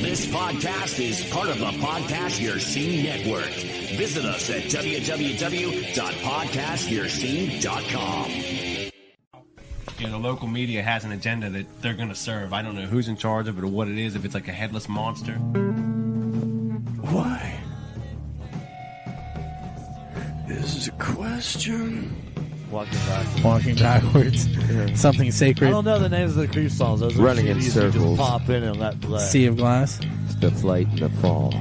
This podcast is part of the Podcast Your Scene Network. Visit us at www.podcastyourscene.com. You know, the local media has an agenda that they're going to serve. I don't know who's in charge of it or what it is, if it's like a headless monster. Why? Is a question. Walking backwards. Something sacred. I don't know the names of the crew songs. Those Running in CDs you circles. Just pop in and let play. Sea of Glass. The flight and the fall.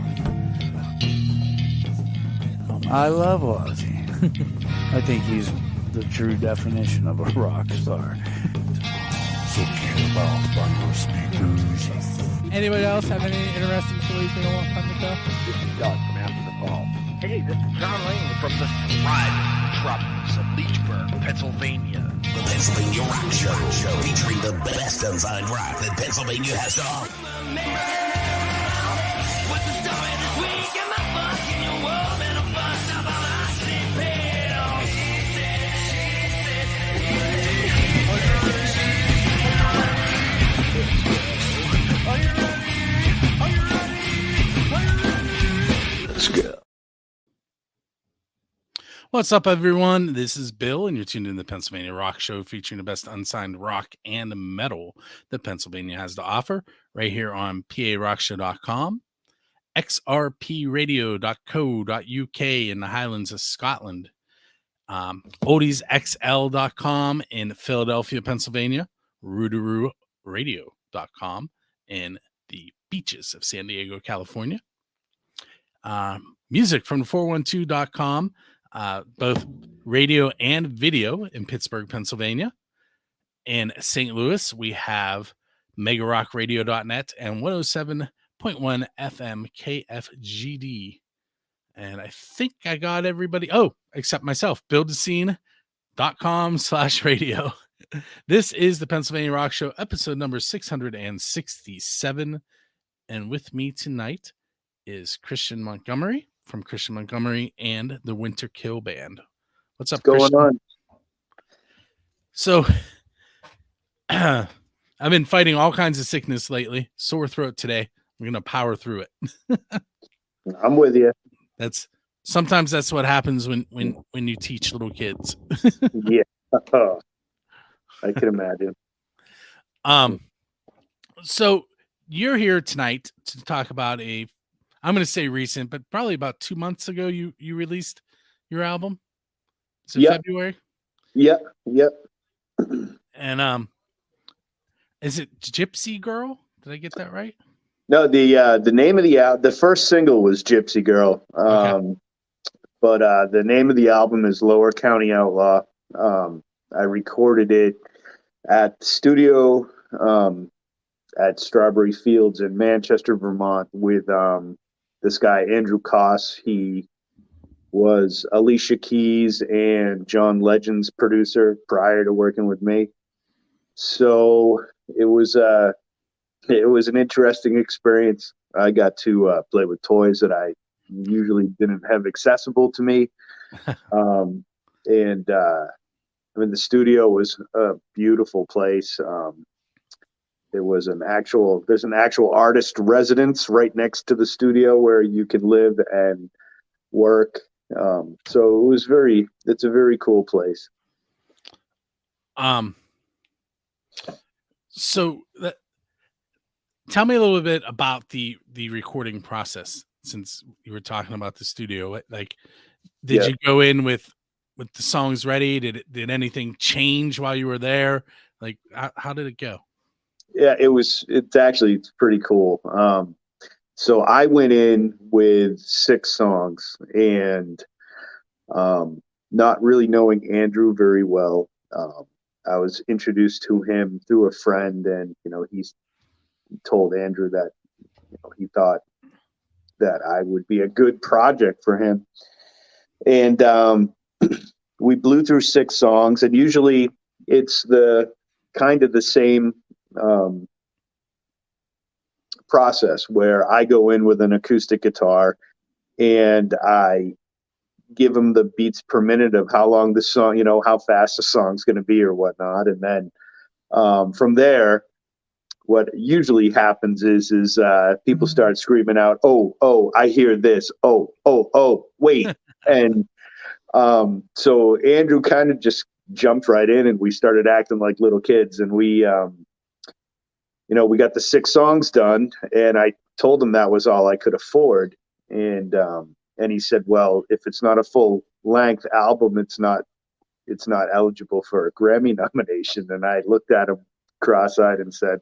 I love Ozzy. I think he's the true definition of a rock star. So keep off on your speakers. Anybody else have any interesting stories they don't want on the show? God, come after the fall. Hey, this is John Lane from the thriving metropolis of Leechburg, Pennsylvania. The Pennsylvania Rock Show, featuring the best unsigned rock that Pennsylvania has to offer. What's the story this week? Am I fucking your world? And I'm fucked up on my sick pill. Let's go. What's up, everyone? This is Bill, and you're tuned in to the Pennsylvania Rock Show, featuring the best unsigned rock and metal that Pennsylvania has to offer, right here on PARockShow.com, xrpradio.co.uk in the Highlands of Scotland, oldiesxl.com in Philadelphia, Pennsylvania, roodaroo.radio.com in the beaches of San Diego, California, music from 412.com, both radio and video in Pittsburgh, Pennsylvania. In St. Louis, we have megarockradio.net and 107.1 FM KFGD. And I think I got everybody. Oh, except myself, buildascene.com/radio. This is the Pennsylvania Rock Show, episode number 667. And with me tonight is Christian Montgomery from Christian Montgomery and the Winter Kill Band. What's up, going Christian? on? So, I've been fighting all kinds of sickness lately. Sore throat today. I'm going to power through it. I'm with you. Sometimes that's what happens when you teach little kids. Yeah. I can imagine. So you're here tonight to talk about I'm going to say recent, but probably about 2 months ago, you released your album. Is it February? Yep. And is it Gypsy Girl? Did I get that right? No, the name of the first single was Gypsy Girl. Okay. But the name of the album is Lower County Outlaw. I recorded it at the studio at Strawberry Fields in Manchester, Vermont, with this guy Andrew Koss. He was Alicia Keys and John Legend's producer prior to working with me. So it was an interesting experience. I got to play with toys that I usually didn't have accessible to me. And the studio was a beautiful place. There's an actual artist residence right next to the studio where you can live and work. So it's a very cool place. So tell me a little bit about the recording process, since you were talking about the studio. Like, did you go in with the songs ready? Did anything change while you were there? Like, how did it go? Yeah, it's pretty cool. So I went in with 6 songs, and not really knowing Andrew very well. I was introduced to him through a friend, and he's told Andrew that he thought that I would be a good project for him. And we blew through 6 songs, and usually it's the kind of the same process where I go in with an acoustic guitar and I give them the beats per minute of how long the song, how fast the song's going to be or whatnot. And then From there, what usually happens is people start screaming out, "Oh, I hear this. Oh, wait." And so Andrew kind of just jumped right in, and we started acting like little kids. And we got the 6 songs done, and I told him that was all I could afford. And he said, "Well, if it's not a full length album, it's not eligible for a Grammy nomination." And I looked at him cross-eyed and said,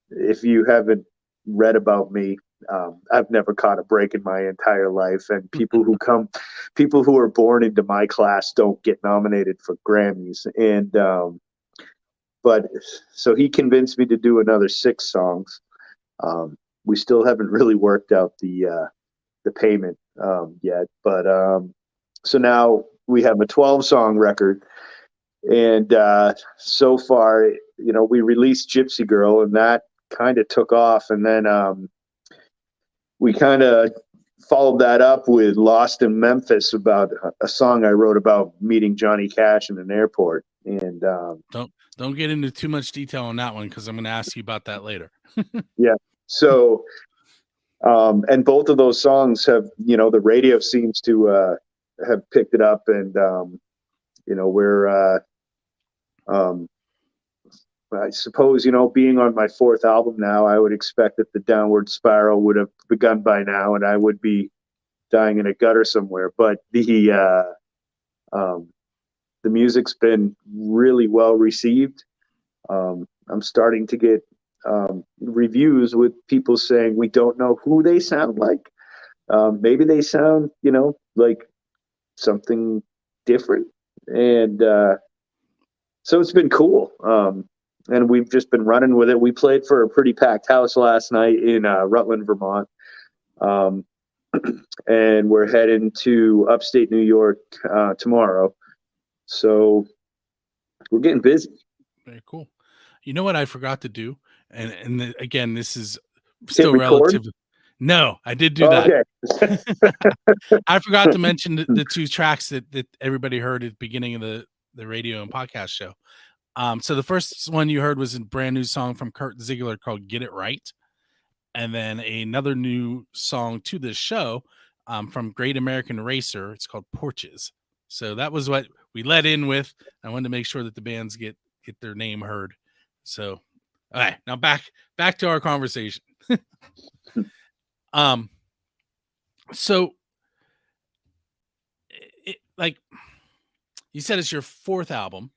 "If you haven't read about me, I've never caught a break in my entire life, and people who are born into my class don't get nominated for Grammys." And but so he convinced me to do another 6 songs. We still haven't really worked out the payment yet, but so now we have a 12-song record. And so far, we released Gypsy Girl, and that kind of took off. And then we kind of followed that up with Lost in Memphis, about a song I wrote about meeting Johnny Cash in an airport. And don't get into too much detail on that one, because I'm going to ask you about that later. Yeah. So, and both of those songs have, the radio seems to have picked it up, and we're I suppose, being on my 4th album now, I would expect that the downward spiral would have begun by now, and I would be dying in a gutter somewhere. But the music's been really well received. I'm starting to get reviews with people saying we don't know who they sound like. Maybe they sound, like something different. And so it's been cool. And we've just been running with it. We played for a pretty packed house last night in Rutland, Vermont. And we're heading to upstate New York tomorrow. So we're getting busy. Very cool. You know what I forgot to do? Again, this is still record? relative. No, I did do that. Okay. I forgot to mention the 2 tracks that everybody heard at the beginning of the radio and podcast show. So the first one you heard was a brand new song from Kurt Ziegler called "Get It Right," and then another new song to the show from Great American Racer. It's called "Porches." So that was what we led in with. I wanted to make sure that the bands get their name heard. So, all right, now back to our conversation. So, like you said, it's your 4th album.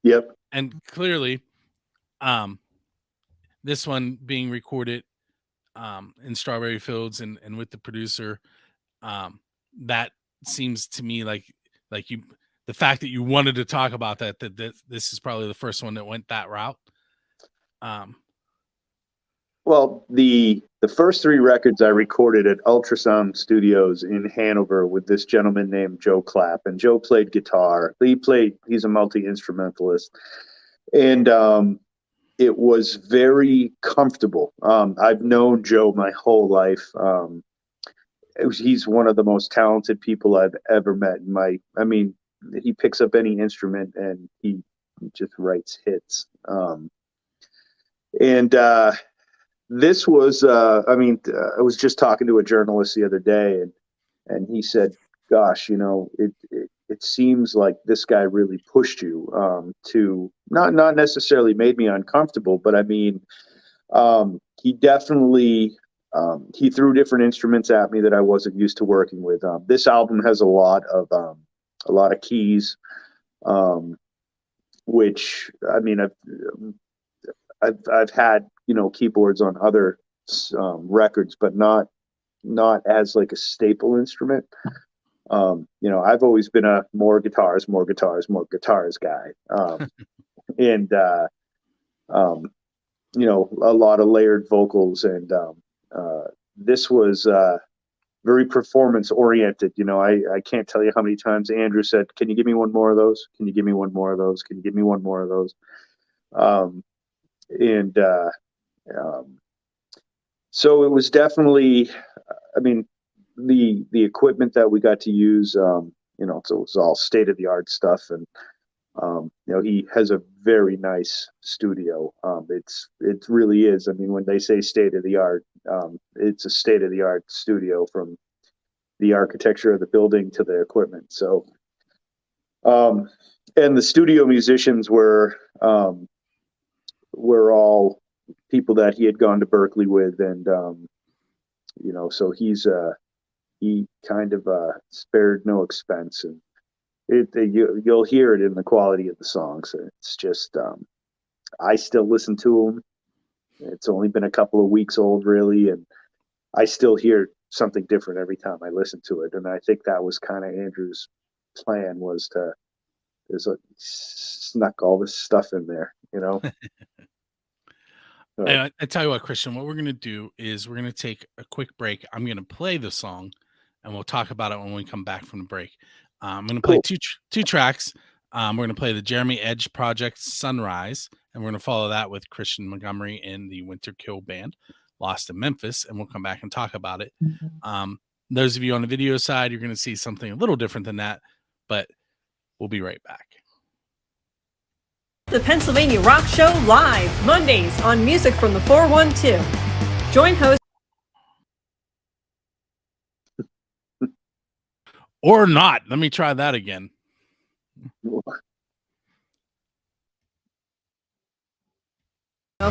Yep. And clearly, this one being recorded in Strawberry Fields and with the producer, that seems to me like you, the fact that you wanted to talk about that this is probably the first one that went that route. Well, the first 3 records I recorded at Ultrasound Studios in Hanover with this gentleman named Joe Clapp, and Joe played guitar. He's a multi-instrumentalist, and it was very comfortable. I've known Joe my whole life. He's one of the most talented people I've ever met. He picks up any instrument and he just writes hits. This was, I was just talking to a journalist the other day, and he said, "Gosh, it seems like this guy really pushed you to not necessarily made me uncomfortable, but he definitely he threw different instruments at me that I wasn't used to working with. This album has a lot of keys, which I've had keyboards on other records, but not as like a staple instrument. I've always been a more guitars guy, and a lot of layered vocals, and this was very performance oriented. I can't tell you how many times Andrew said, "Can you give me one more of those? Can you give me one more of those? Can you give me one more of those?" So it was definitely, the equipment that we got to use, so it was all state of the art stuff, and He has a very nice studio. It really is. I mean, when they say state of the art, it's a state of the art studio, from the architecture of the building to the equipment. So, and the studio musicians were all people that he had gone to Berkeley with, and so he kind of spared no expense, and you'll hear it in the quality of the songs. It's just I still listen to them. It's only been a couple of weeks old, really, and I still hear something different every time I listen to it. And I think that was kind of Andrew's plan, was to snuck all this stuff in there, So, I tell you what, Christian, what we're going to do is we're going to take a quick break. I'm going to play the song, and we'll talk about it when we come back from the break. I'm going to play two tracks. We're going to play the Jeremy Edge Project Sunrise, and we're going to follow that with Christian Montgomery and the Winter Kill Band, Lost in Memphis, and we'll come back and talk about it. Those of you on the video side, you're going to see something a little different than that, but we'll be right back. The Pennsylvania Rock Show live Mondays on Music from the 412. Join host or not. Let me try that again.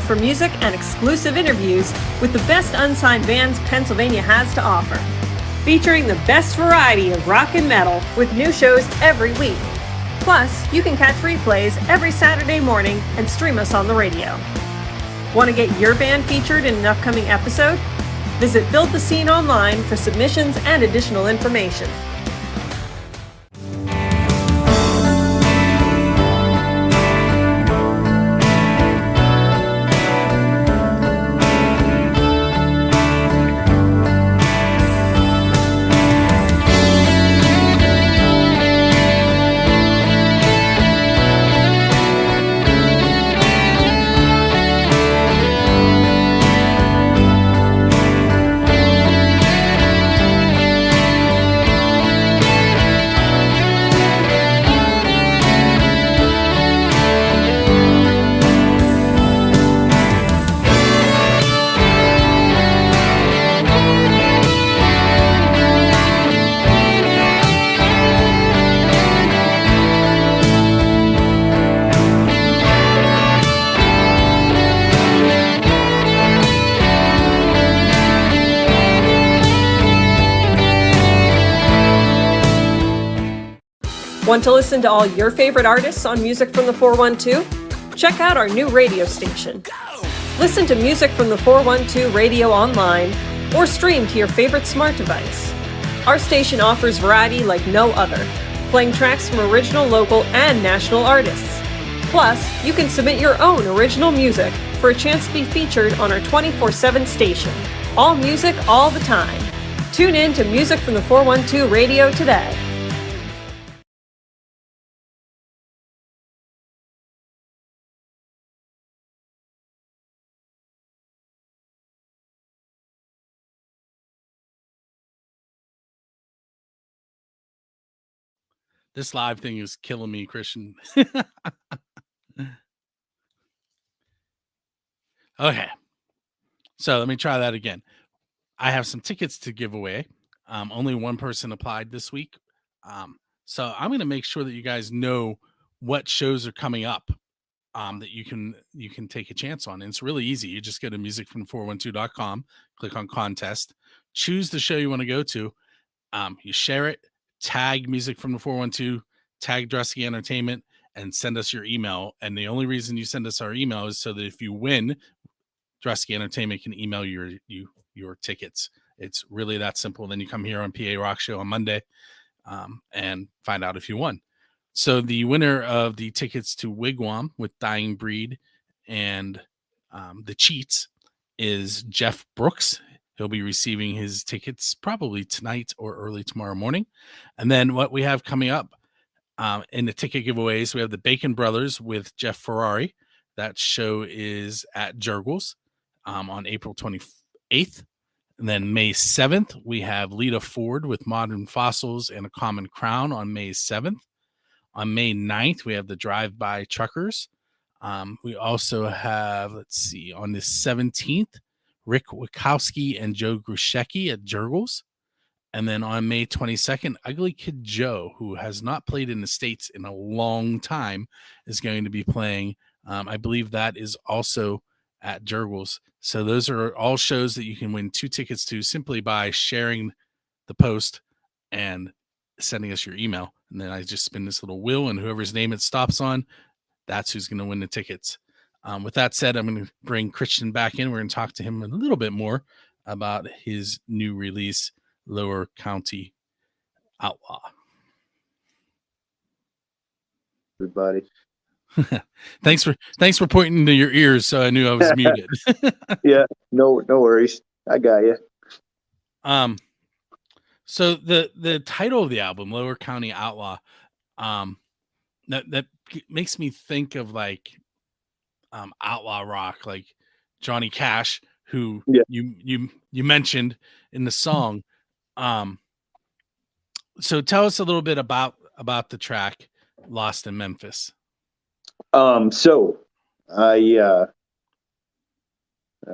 For music and exclusive interviews with the best unsigned bands Pennsylvania has to offer. Featuring the best variety of rock and metal with new shows every week. Plus, you can catch replays every Saturday morning and stream us on the radio. Want to get your band featured in an upcoming episode? Visit Build the Scene online for submissions and additional information. Want to listen to all your favorite artists on Music from the 412? Check out our new radio station. Listen to Music from the 412 radio online or stream to your favorite smart device. Our station offers variety like no other, playing tracks from original, local, and national artists. Plus, you can submit your own original music for a chance to be featured on our 24/7 station. All music, all the time. Tune in to Music from the 412 radio today. This live thing is killing me, Christian. Okay. So let me try that again. I have some tickets to give away. Only one person applied this week. So I'm going to make sure that you guys know what shows are coming up that you can take a chance on. And it's really easy. You just go to musicfrom412.com, click on contest, choose the show you want to go to. You share it, tag Music from the 412, tag Dressy Entertainment, and send us your email. And the only reason you send us our email is so that if you win, Dressy Entertainment can email your tickets. It's really that simple. Then you come here on PA Rock Show on Monday and find out if you won. So the winner of the tickets to Wigwam with Dying Breed and the Cheats is Jeff Brooks. He'll be receiving his tickets probably tonight or early tomorrow morning. And then what we have coming up in the ticket giveaways, we have the Bacon Brothers with Jeff Ferrari. That show is at Jurgles on April 28th. And then May 7th, we have Lita Ford with Modern Fossils and A Common Crown on May 7th. On May 9th, we have the Drive-By Truckers. We also have, let's see, on the 17th, Rick Wachowski and Joe Grushecki at Jurgles. And then on May 22nd, Ugly Kid Joe, who has not played in the States in a long time, is going to be playing. I believe that is also at Jurgles. So those are all shows that you can win 2 tickets to simply by sharing the post and sending us your email. And then I just spin this little wheel, and whoever's name it stops on, that's who's going to win the tickets. With that said, I'm going to bring Christian back in. We're going to talk to him a little bit more about his new release, Lower County Outlaw. Everybody. Thanks for pointing to your ears, so I knew I was muted. Yeah, no worries. I got you. So the title of the album, Lower County Outlaw, that makes me think of like outlaw rock, like Johnny Cash, who you mentioned in the song. So tell us a little bit about the track Lost in Memphis. So it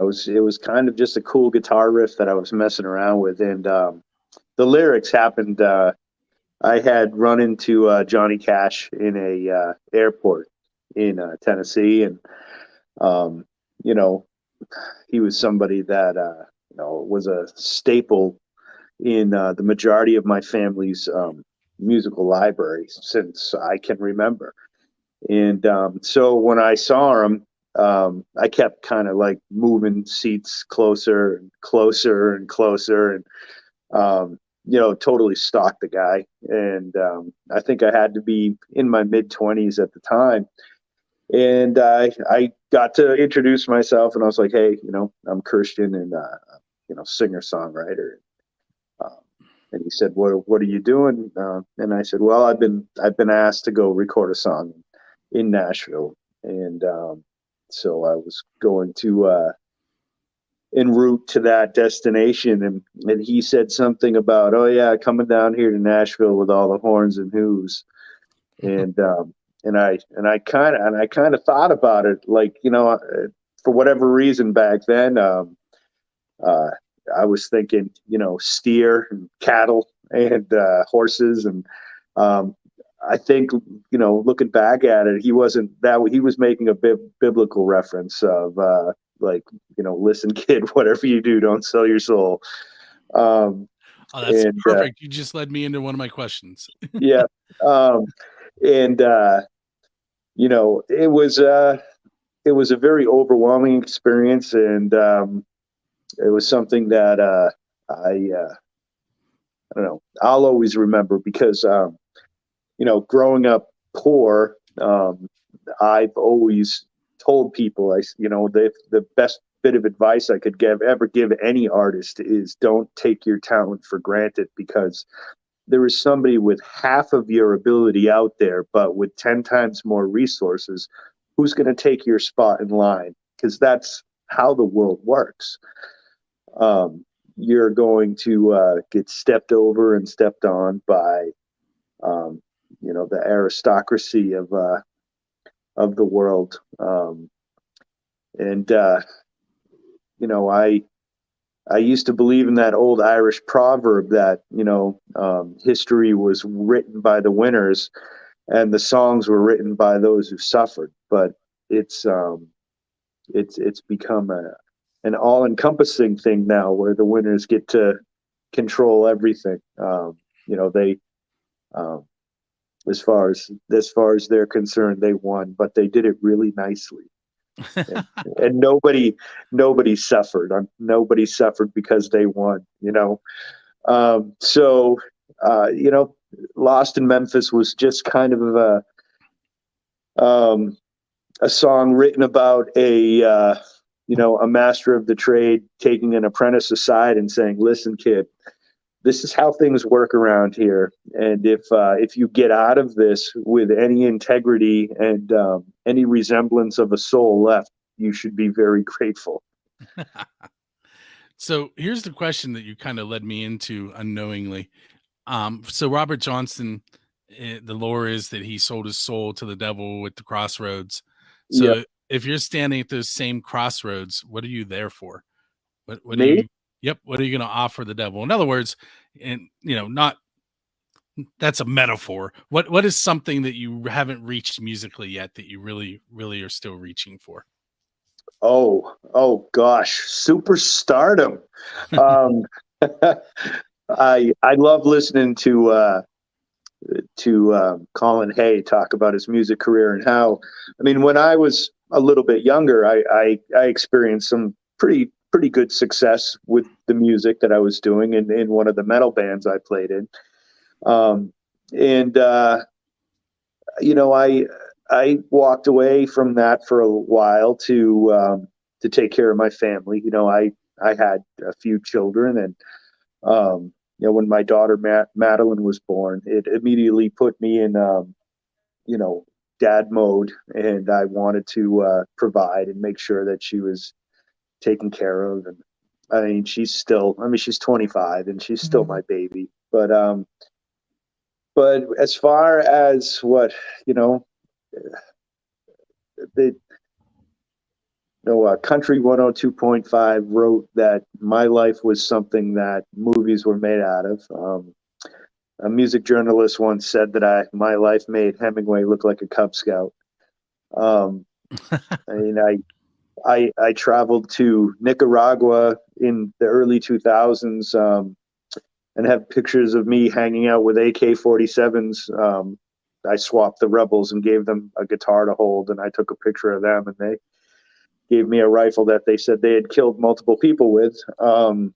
was kind of just a cool guitar riff that I was messing around with, and the lyrics happened. I had run into Johnny Cash in a airport in Tennessee, and he was somebody that was a staple in the majority of my family's musical library since I can remember. And so when I saw him, I kept kind of like moving seats closer and closer and closer, and totally stalked the guy. And I think I had to be in my mid-20s at the time. And I got to introduce myself, and I was like, hey, I'm Christian, and singer-songwriter. And he said, what are you doing? And I said, well, I've been asked to go record a song in Nashville. And so I was going to en route to that destination, and he said something about, oh yeah, coming down here to Nashville with all the horns and who's. And I kind of thought about it, like, for whatever reason back then, I was thinking, steer and cattle and horses. And I think, looking back at it, he wasn't that, he was making a biblical reference of listen, kid, whatever you do, don't sell your soul. Oh, that's perfect. You just led me into one of my questions. Yeah. It was a very overwhelming experience, and it was something that I don't know, I'll always remember, because growing up poor, I've always told people, the best bit of advice I could ever give any artist is don't take your talent for granted, because there is somebody with half of your ability out there, but with 10 times more resources, who's going to take your spot in line, because that's how the world works. You're going to get stepped over and stepped on by, the aristocracy of the world. I used to believe in that old Irish proverb that, history was written by the winners and the songs were written by those who suffered. But it's become an all-encompassing thing now, where the winners get to control everything. They, as far as they're concerned, they won, but they did it really nicely. and nobody suffered. Nobody suffered because they won. Lost in Memphis was just kind of a song written about a master of the trade taking an apprentice aside and saying, listen, kid, this is how things work around here. And if you get out of this with any integrity and any resemblance of a soul left, you should be very grateful. So here's the question that you kind of led me into unknowingly. So Robert Johnson the lore is that he sold his soul to the devil at the crossroads. Yeah. So if you're standing at those same crossroads, what are you there for? What are Me? you? Yep. What are you going to offer the devil? In other words, and not that's a metaphor. What is something that you haven't reached musically yet that you really, really are still reaching for? Oh gosh, superstardom. Um, I love listening to Colin Hay talk about his music career and how, I mean, when I was a little bit younger, I experienced some pretty good success with the music that I was doing in one of the metal bands I played in. And I walked away from that for a while to take care of my family. I had a few children, and when my daughter Madeline was born, it immediately put me in dad mode, and I wanted to provide and make sure that she was taken care of. And I mean, she's 25, and she's still my baby. But as far as what the Country 102.5 wrote that my life was something that movies were made out of. A music journalist once said that my life made Hemingway look like a Cub Scout. I mean, I traveled to Nicaragua in the early 2000s and have pictures of me hanging out with AK-47s. I swapped the rebels and gave them a guitar to hold, and I took a picture of them, and they gave me a rifle that they said they had killed multiple people with. And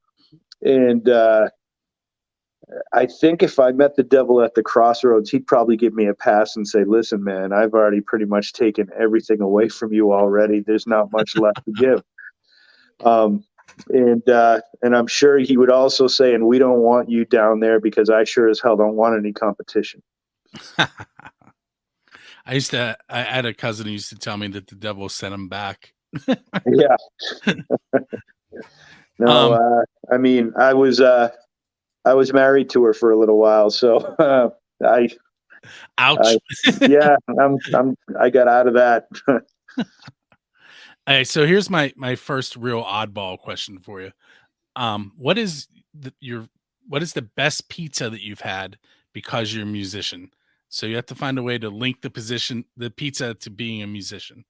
I think if I met the devil at the crossroads, he'd probably give me a pass and say, listen, man, I've already pretty much taken everything away from you already. There's not much left to give. And I'm sure he would also say, and we don't want you down there because I sure as hell don't want any competition. I had a cousin who used to tell me that the devil sent him back. Yeah. No, I mean, I was married to her for a little while, so ouch. I got out of that. Hey, so here's my first real oddball question for you. What is the best pizza that you've had because you're a musician? So you have to find a way to link the pizza to being a musician.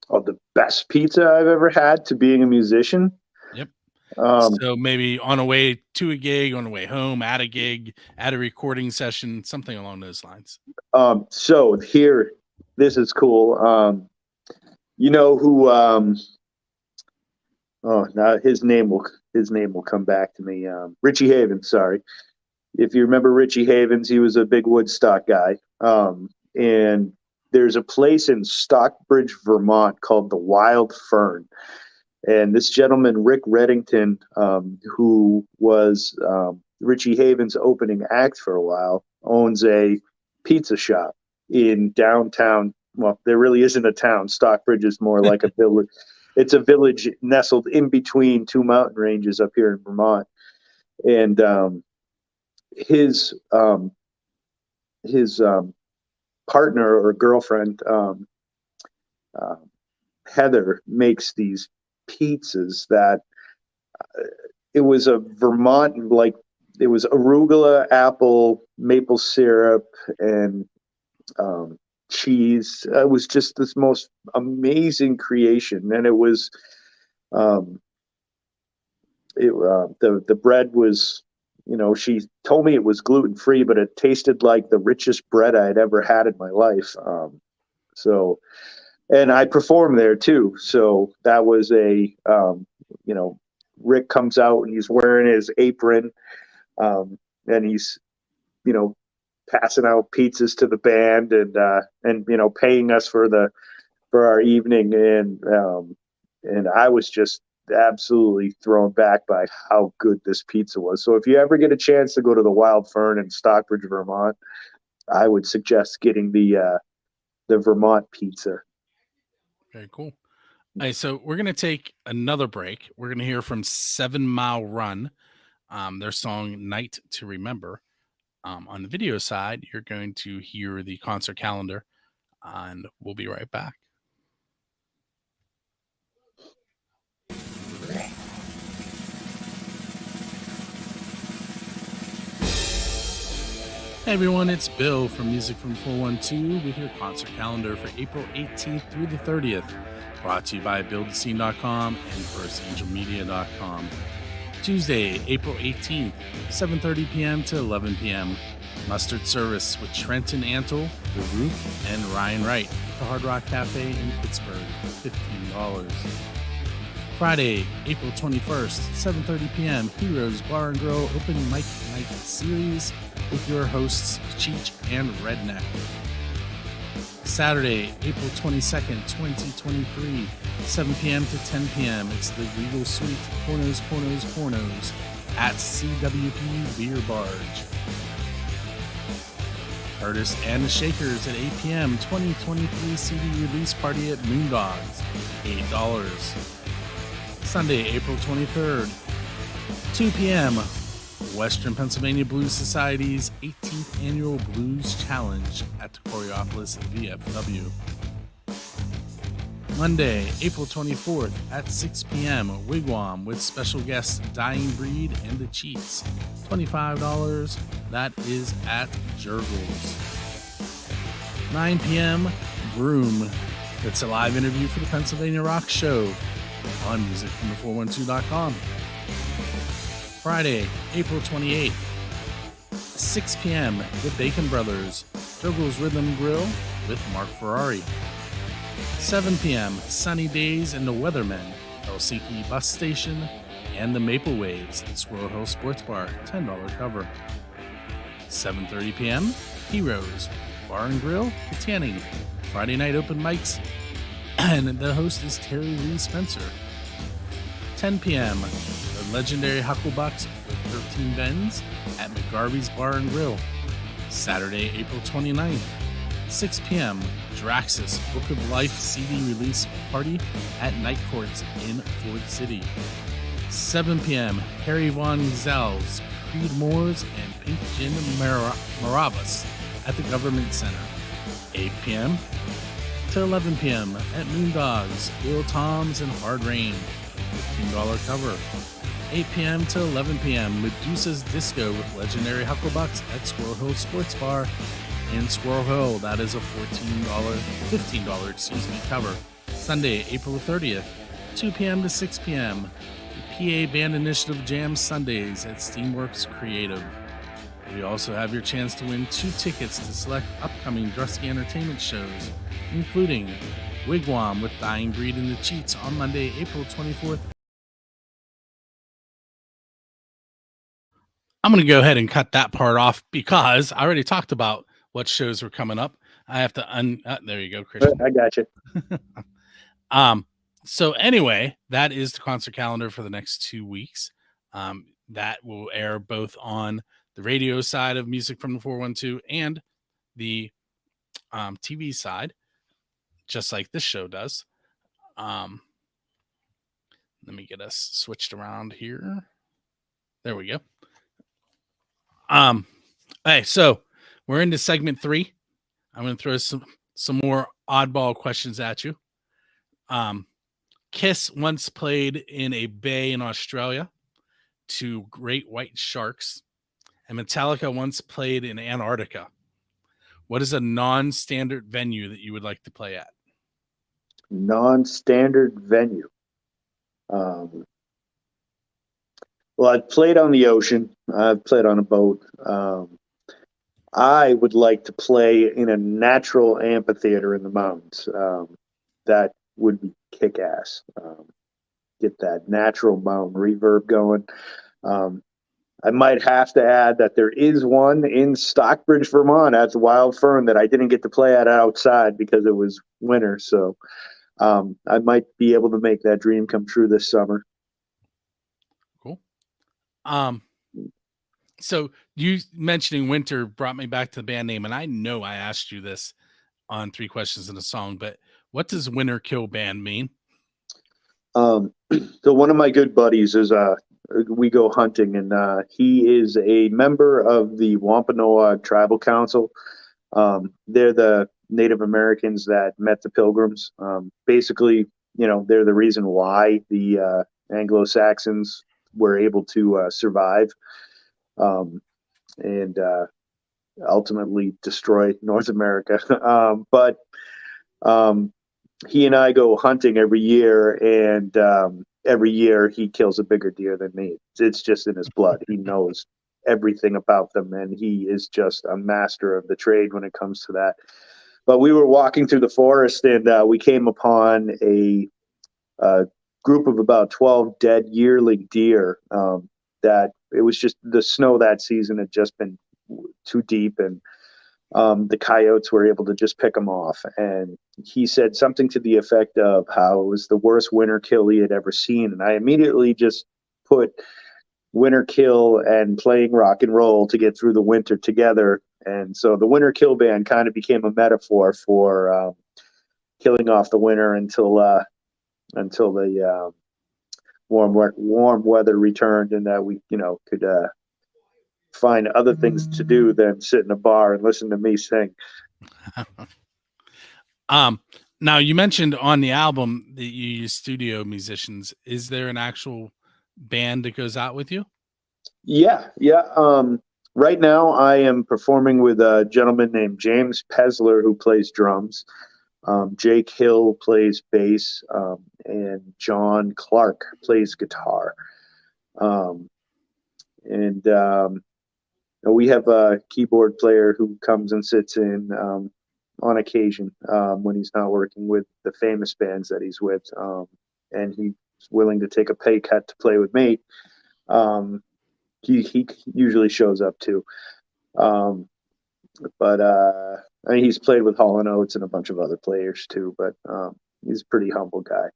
Oh, the best pizza I've ever had to being a musician? Yep. So maybe on a way to a gig, on a way home, at a gig, at a recording session, something along those lines. So here, this is cool. You know who? Now his name will come back to me. Richie Havens. Sorry, if you remember Richie Havens, he was a big Woodstock guy. And there's a place in Stockbridge, Vermont called the Wild Fern. And this gentleman, Rick Reddington, who was Richie Havens' opening act for a while, owns a pizza shop in downtown. Well, there really isn't a town. Stockbridge is more like a village. It's a village nestled in between two mountain ranges up here in Vermont. And his partner or girlfriend, Heather, makes these pizzas that it was a Vermont, like it was arugula, apple, maple syrup, and cheese. It was just this most amazing creation, and it was the bread was, she told me it was gluten free, but it tasted like the richest bread I had ever had in my life. And I performed there too. So that was Rick comes out and he's wearing his apron, and he's, passing out pizzas to the band and paying us for our evening. And I was just absolutely thrown back by how good this pizza was. So if you ever get a chance to go to the Wild Fern in Stockbridge, Vermont, I would suggest getting the Vermont pizza. Very cool. All right, so we're going to take another break. We're going to hear from 7 Mile Run, their song Night to Remember. On the video side, you're going to hear the concert calendar, and we'll be right back. Hey everyone, it's Bill from Music from 412 with your concert calendar for April 18th through the 30th, brought to you by BuildTheScene.com and FirstAngelMedia.com. Tuesday, April 18th, 7:30 p.m. to 11 p.m. Mustard Service with Trenton Antle, The Roof, and Ryan Wright, the Hard Rock Cafe in Pittsburgh, $15. Friday, April 21st, 7:30 p.m. Heroes Bar and Grill Open Mic Night Series with your hosts Cheech and Redneck. Saturday, April 22nd, 2023, 7 p.m. to 10 p.m. It's the Regal Suite Pornos at CWP Beer Barge. Curtis and the Shakers at 8 p.m. 2023 CD release party at Moondogs, $8. Sunday, April 23rd, 2 p.m. Western Pennsylvania Blues Society's 18th Annual Blues Challenge at the Coriopolis VFW. Monday, April 24th at 6 p.m. Wigwam with special guests Dying Breed and the Cheats, $25. That is at Jurgles. 9 p.m. Broom. It's a live interview for the Pennsylvania Rock Show on musicfrom412.com. Friday, April 28th, 6 p.m. The Bacon Brothers, Jurgles Rhythm Grill with Mark Ferrari. 7 p.m. Sunny Days and the Weathermen, Helsinki Bus Station, and the Maple Waves at Squirrel Hill Sports Bar, $10 cover. 7:30 p.m. Heroes Bar and Grill, Katanning, Friday night open mics, and the host is Terry Lee Spencer. 10 p.m. The legendary Hucklebucks with 13 Bends at McGarvey's Bar and Grill. Saturday, April 29th, 6 p.m. Draxus Book of Life CD release party at Night Courts in Ford City. 7 p.m. Harry Von Zell's Creed Moores and Pink Gin Marabas at the Government Center. 8 p.m. to 11 p.m. at Moondogs, Bill Toms, and Hard Rain, $15 cover. 8 p.m. to 11 p.m. Medusa's Disco with legendary Hucklebucks at Squirrel Hill Sports Bar in Squirrel Hill. That is a $15 cover. Sunday, April 30th, 2 p.m. to 6 p.m. The PA Band Initiative Jam Sundays at Steamworks Creative. We also have your chance to win 2 tickets to select upcoming Drusky Entertainment shows, including Wigwam with Dying Breed and the Cheats on Monday, April 24th. I'm going to go ahead and cut that part off because I already talked about what shows were coming up. I have to there you go, Christian. I got you. So anyway, that is the concert calendar for the next 2 weeks. That will air both on the radio side of Music from the 412 and the TV side, just like this show does. Let me get us switched around here. There we go. Hey, so we're into segment 3. I'm going to throw some more oddball questions at you. Kiss once played in a bay in Australia to great white sharks, and Metallica once played in Antarctica. What is a non-standard venue that you would like to play at? Non-standard venue. Well, I've played on the ocean. I've played on a boat. I would like to play in a natural amphitheater in the mountains. That would be kick-ass. Get that natural mountain reverb going. I might have to add that there is one in Stockbridge, Vermont at the Wild Fern that I didn't get to play at outside because it was winter. So I might be able to make that dream come true this summer. Cool. So you mentioning winter brought me back to the band name, and I know I asked you this on 3 Questions in a Song, but what does Winter Kill Band mean? So one of my good buddies is we go hunting, and he is a member of the Wampanoag Tribal Council. They're the Native Americans that met the Pilgrims. Basically, they're the reason why the Anglo-Saxons were able to survive and ultimately destroy North America. But he and I go hunting every year, and every year he kills a bigger deer than me. It's just in his blood. He knows everything about them, and he is just a master of the trade when it comes to that. But we were walking through the forest, and we came upon a group of about 12 dead yearling deer. That it was just the snow that season had just been too deep, and the coyotes were able to just pick them off. And he said something to the effect of how it was the worst winter kill he had ever seen. And I immediately just put winter kill and playing rock and roll to get through the winter together. And so the winter kill band kind of became a metaphor for killing off the winter until the warm weather returned, and that we could find other things to do than sit in a bar and listen to me sing. Now you mentioned on the album that you use studio musicians. Is there an actual band that goes out with you? Yeah. Right now I am performing with a gentleman named James Pesler, who plays drums. Jake Hill plays bass, and John Clark plays guitar. We have a keyboard player who comes and sits in on occasion when he's not working with the famous bands that he's with, and he's willing to take a pay cut to play with me. He usually shows up too. But I mean, he's played with Hall & Oates and a bunch of other players too, but he's a pretty humble guy.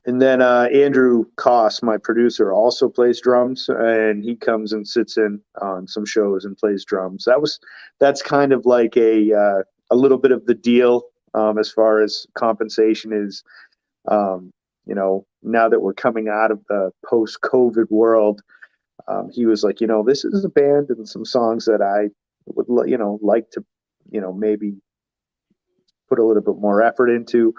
And then Andrew Koss, my producer, also plays drums, and he comes and sits in on some shows and plays drums. That's kind of like a little bit of the deal as far as compensation is. Now that we're coming out of the post-COVID world, he was like, this is a band and some songs that I would, like to, maybe put a little bit more effort into.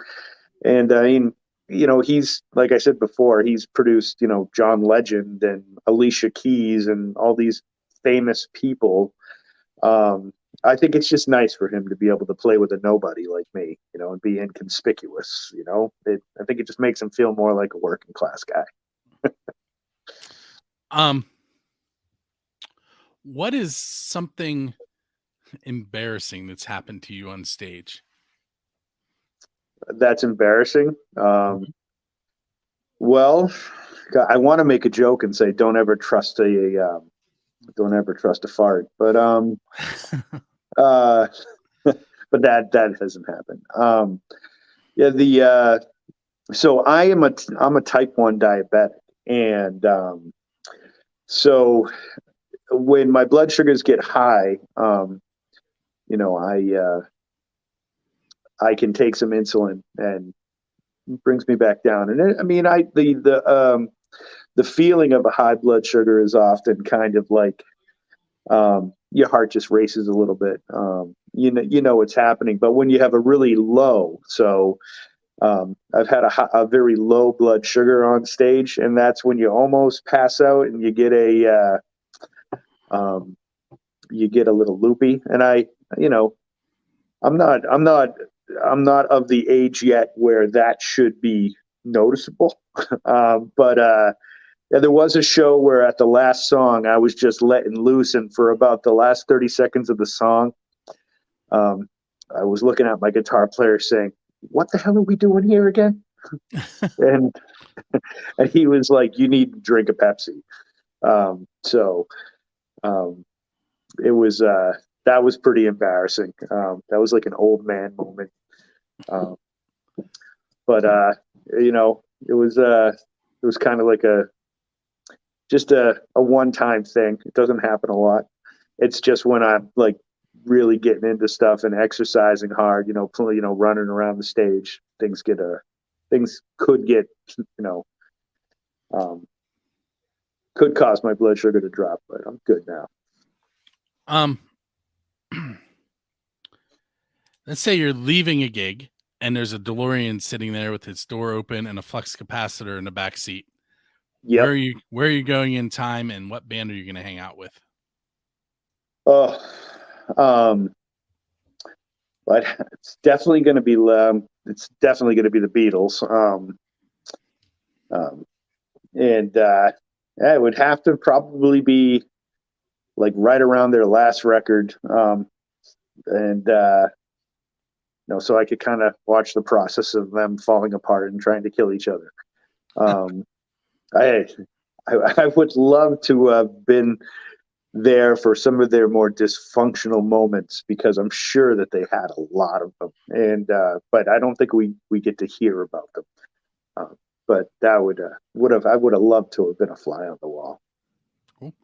And I mean, he's, like I said before, he's produced, John Legend and Alicia Keys and all these famous people. I think it's just nice for him to be able to play with a nobody like me, and be inconspicuous. I think it just makes him feel more like a working class guy. What is something embarrassing that's happened to you on stage? That's embarrassing. Well, I want to make a joke and say, don't ever trust a fart, but but that hasn't happened. So I'm a type 1 diabetic, and so when my blood sugars get high, I can take some insulin and it brings me back down. And the feeling of a high blood sugar is often kind of like your heart just races a little bit. You know what's happening. But when you have a really low, so I've had a very low blood sugar on stage, and that's when you almost pass out and you get a little loopy. And I'm not of the age yet where that should be noticeable. But there was a show where at the last song, I was just letting loose. And for about the last 30 seconds of the song, I was looking at my guitar player saying, "What the hell are we doing here again?" and he was like, "You need to drink a Pepsi." It was, that was pretty embarrassing. That was like an old man moment. But it was kind of like just a one-time thing. It doesn't happen a lot. It's just when I'm like really getting into stuff and exercising hard, running around the stage, things could get, Could cause my blood sugar to drop, but I'm good now. Let's say you're leaving a gig and there's a DeLorean sitting there with its door open and a flux capacitor in the back seat. Yep. Where are you going in time, and what band are you going to hang out with? Oh, but it's definitely going to be the Beatles. It would have to probably be like right around their last record, so I could kind of watch the process of them falling apart and trying to kill each other. I would love to have been there for some of their more dysfunctional moments, because I'm sure that they had a lot of them, but I don't think we get to hear about them. But that I would have loved to have been a fly on the wall. Cool.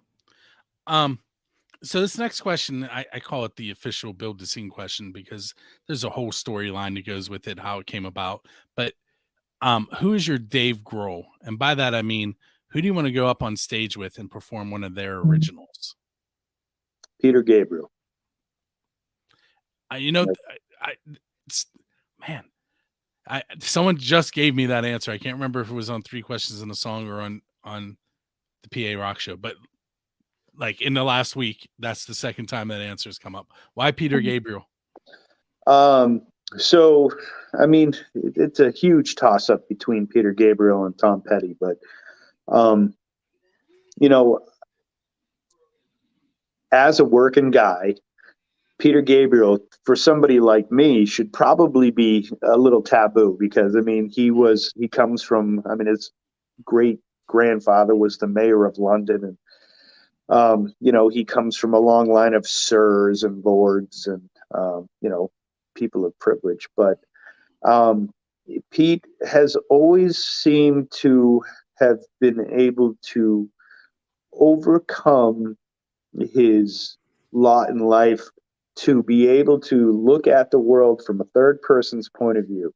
So this next question, I call it the official build the scene question, because there's a whole storyline that goes with it, how it came about. But who is your Dave Grohl? And by that, I mean, who do you want to go up on stage with and perform one of their originals? Peter Gabriel. Someone just gave me that answer. I can't remember if it was on 3 Questions in a Song or on the PA Rock Show, but like in the last week, that's the second time that answer has come up. Why Peter Gabriel? So, I mean, it's a huge toss up between Peter Gabriel and Tom Petty, but, as a working guy, Peter Gabriel, for somebody like me, should probably be a little taboo, because, I mean, his great grandfather was the mayor of London, and, he comes from a long line of sirs and lords and, people of privilege. But Pete has always seemed to have been able to overcome his lot in life to be able to look at the world from a third person's point of view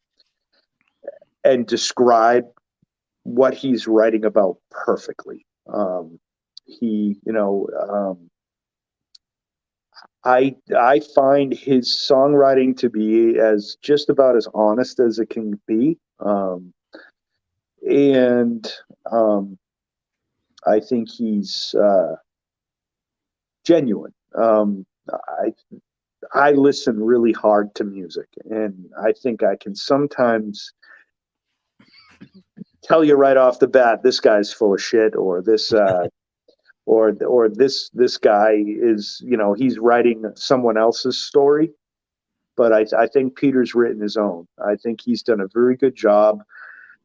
and describe what he's writing about perfectly. I find his songwriting to be just about as honest as it can be. I think he's genuine. I listen really hard to music, and I think I can sometimes tell you right off the bat, this guy's full of shit, or this or this guy is, he's writing someone else's story. But I think Peter's written his own. I think he's done a very good job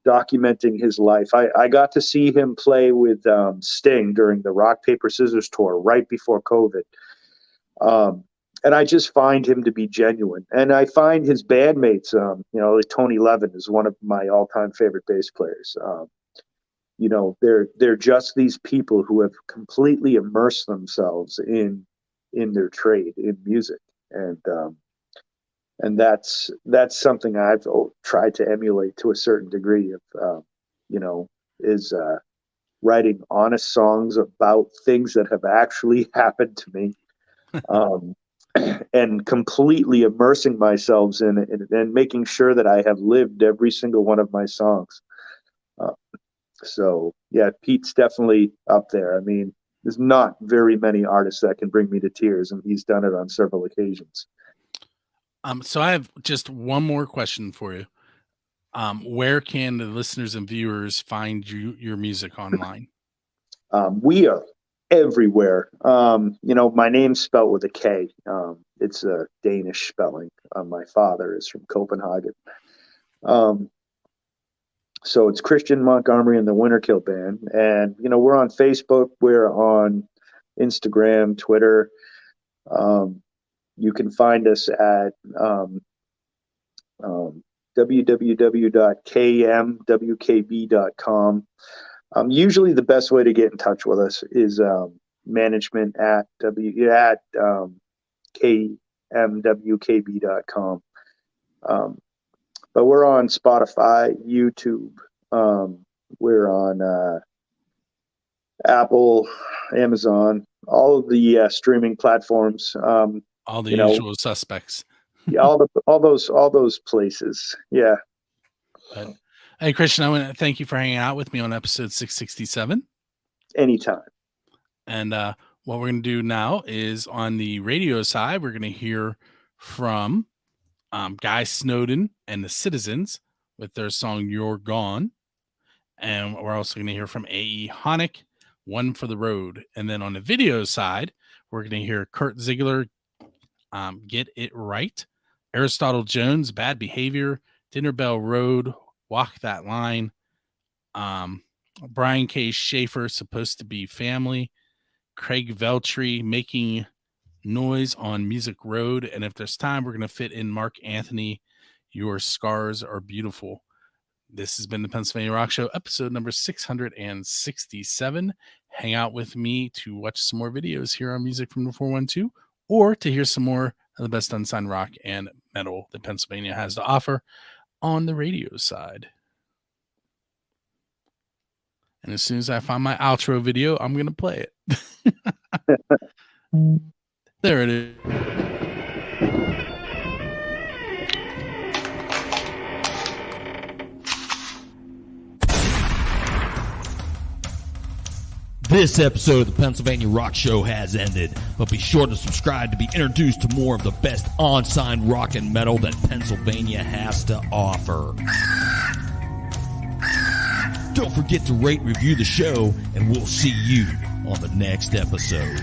documenting his life. I got to see him play with Sting during the Rock, Paper, Scissors tour right before COVID. And I just find him to be genuine. And I find his bandmates, like Tony Levin is one of my all-time favorite bass players. They're just these people who have completely immersed themselves in their trade, in music. And that's something I've tried to emulate to a certain degree of, is writing honest songs about things that have actually happened to me. And completely immersing myself in it and making sure that I have lived every single one of my songs. So yeah, Pete's definitely up there. I mean, there's not very many artists that can bring me to tears, and he's done it on several occasions. So I have just one more question for you. Where can the listeners and viewers find your music online? We are everywhere. My name's spelled with a K. It's a Danish spelling. My father is from Copenhagen. So it's Christian Montgomery and the Winterkill Band. And, we're on Facebook. We're on Instagram, Twitter. You can find us at www.kmwkb.com. Usually the best way to get in touch with us is management at kmwkb.com. But we're on Spotify, YouTube. We're on Apple, Amazon, all of the streaming platforms. All the usual suspects. Yeah, all those places. Yeah. But, hey, Christian, I want to thank you for hanging out with me on episode 667. Anytime. And what we're going to do now is on the radio side, we're going to hear from Guy Snowden and the Citizens with their song You're Gone. And we're also going to hear from A.E. Honeck, One for the Road. And then on the video side, we're going to hear Kurt Ziegler, Get It Right, Aristotle Jones, Bad Behavior, Dinner Bell Road, Walk That Line, Brian K. Schaefer, Supposed to Be Family, Craig Veltri, Making Noise on Music Road. And if there's time, we're going to fit in Mark Anthony, Your Scars Are Beautiful. This has been the Pennsylvania Rock Show, episode number 667. Hang out with me to watch some more videos here on Music from the 412, or to hear some more of the best unsigned rock and metal that Pennsylvania has to offer on the radio side. And as soon as I find my outro video, I'm going to play it. There it is. This episode of the Pennsylvania Rock Show has ended, but be sure to subscribe to be introduced to more of the best unsigned rock and metal that Pennsylvania has to offer. Don't forget to rate, review the show, and we'll see you on the next episode.